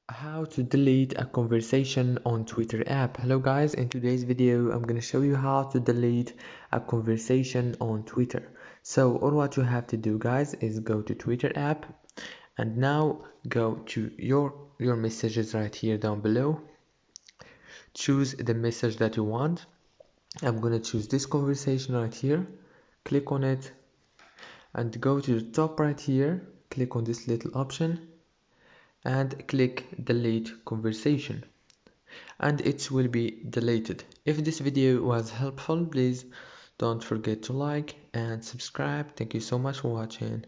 How to delete a conversation on Twitter app. Hello guys, in today's video I'm going to show you how to delete a conversation on Twitter. So all what you have to do guys is go to Twitter app and now go to your messages right here down below. Choose the message that you want. I'm going to choose this conversation right here. Click on it and go to the top right here. Click on this little option and click delete conversation and it will be deleted. If this video was helpful, please don't forget to like and subscribe. Thank you so much for watching.